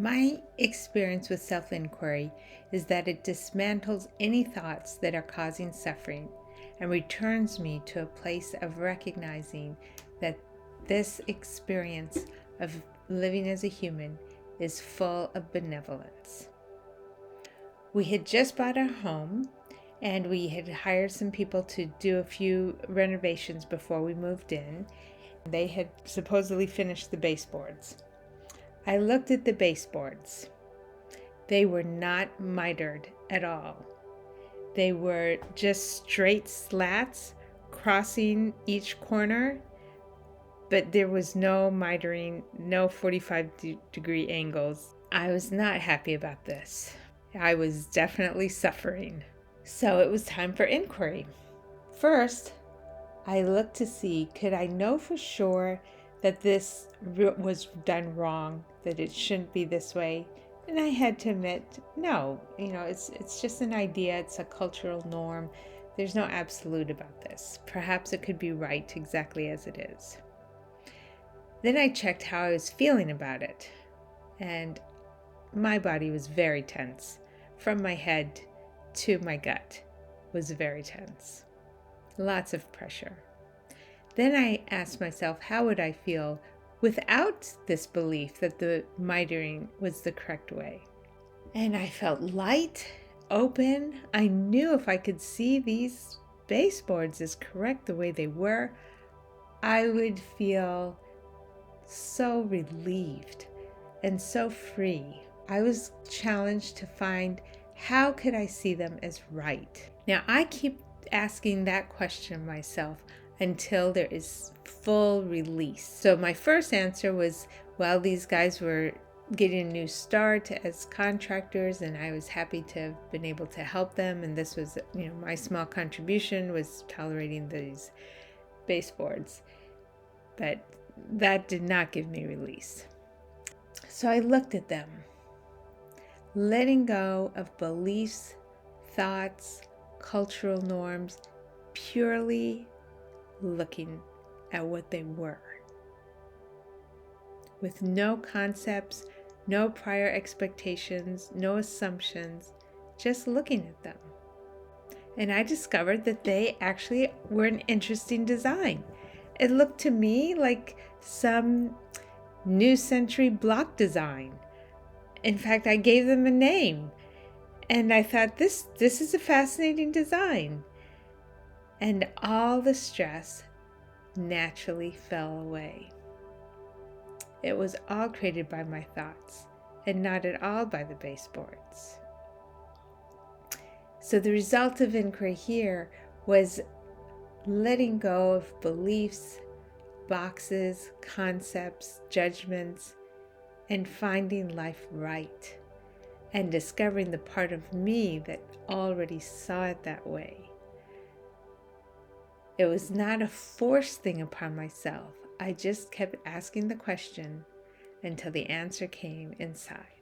My experience with self-inquiry is that it dismantles any thoughts that are causing suffering and returns me to a place of recognizing that this experience of living as a human is full of benevolence. We had just bought our home and we had hired some people to do a few renovations before we moved in. They had supposedly finished the baseboards. I looked at the baseboards. They were not mitered at all. They were just straight slats crossing each corner, but there was no mitering, no 45-degree angles. I was not happy about this. I was definitely suffering. So it was time for inquiry. First, I looked to see, could I know for sure that this was done wrong, that it shouldn't be this way? And I had to admit, no, it's just an idea, it's a cultural norm. There's no absolute about this. Perhaps it could be right exactly as it is. Then I checked how I was feeling about it, and my body was very tense. From my head to my gut was very tense. Lots of pressure. Then I asked myself, how would I feel without this belief that the mitering was the correct way? And I felt light, open. I knew if I could see these baseboards as correct the way they were, I would feel so relieved and so free. I was challenged to find, how could I see them as right? Now, I keep asking that question myself until there is full release. So my first answer was, well, these guys were getting a new start as contractors, and I was happy to have been able to help them. And this was, my small contribution was tolerating these baseboards. But that did not give me release. So I looked at them, letting go of beliefs, thoughts, cultural norms, purely looking at what they were, with no concepts, no prior expectations, no assumptions, just looking at them. And I discovered that they actually were an interesting design. It looked to me like some new century block design. In fact, I gave them a name, and I thought, this is a fascinating design. And all the stress naturally fell away. It was all created by my thoughts and not at all by the baseboards. So the result of inquiry here was letting go of beliefs, boxes, concepts, judgments, and finding life right, and discovering the part of me that already saw it that way. It was not a forced thing upon myself. I just kept asking the question until the answer came inside.